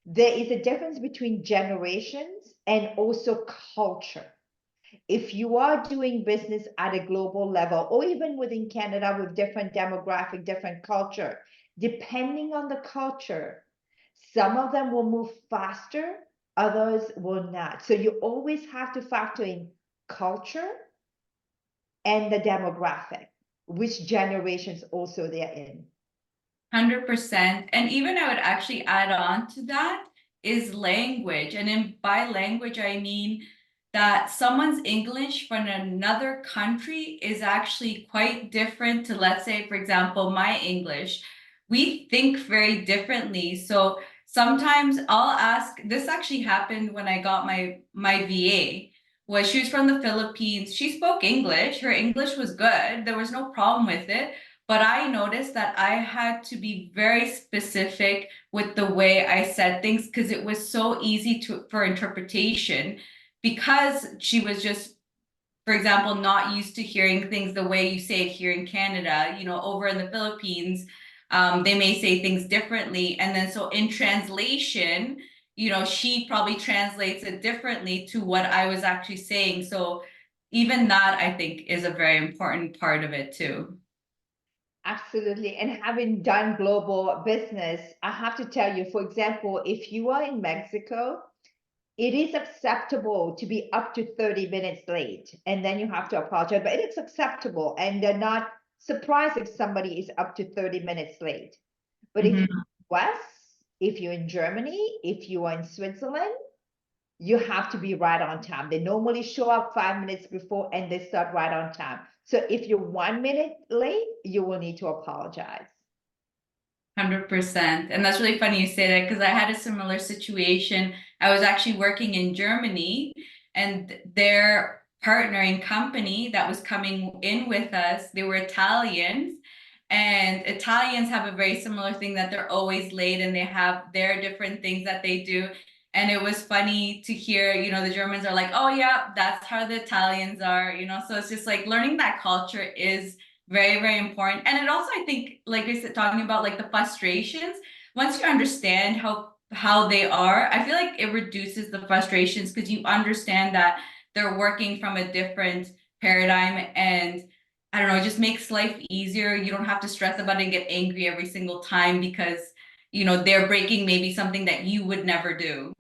there is a difference between generations and also culture. If you are doing business at a global level, or even within Canada with different demographic, different culture, depending on the culture, some of them will move faster, others will not. So you always have to factor in culture and the demographic, which generations also they're in. 100%. And even I would actually add on to that is language. And by language, I mean that someone's English from another country is actually quite different to, let's say, for example, my English. We think very differently. So sometimes I'll ask, this actually happened when I got my VA. Was she was from the Philippines. She spoke English. Her English was good. There was no problem with it. But I noticed that I had to be very specific with the way I said things because it was so easy for interpretation because she was just, for example, not used to hearing things the way you say it here in Canada. You know, over in the Philippines, they may say things differently. And then so in translation, you know, she probably translates it differently to what I was actually saying. So even that, I think, is a very important part of it too. Absolutely. And having done global business, I have to tell you, for example, if you are in Mexico, it is acceptable to be up to 30 minutes late, and then you have to apologize, but it's acceptable. And they're not surprised if somebody is up to 30 minutes late. But if you're in the US, if you're in Germany, if you are in Switzerland, you have to be right on time. They normally show up 5 minutes before and they start right on time. So if you're 1 minute late, you will need to apologize. 100%. And that's really funny you say that because I had a similar situation. I was actually working in Germany and their partnering company that was coming in with us, they were Italians. And Italians have a very similar thing that they're always late and they have their different things that they do. And it was funny to hear, you know, the Germans are like, oh, yeah, that's how the Italians are, you know. So it's just like learning that culture is very, very important. And it also, I think, like I said, talking about like the frustrations, once you understand how they are, I feel like it reduces the frustrations because you understand that they're working from a different paradigm and I don't know, it just makes life easier. You don't have to stress about it and get angry every single time because, you know, they're breaking maybe something that you would never do.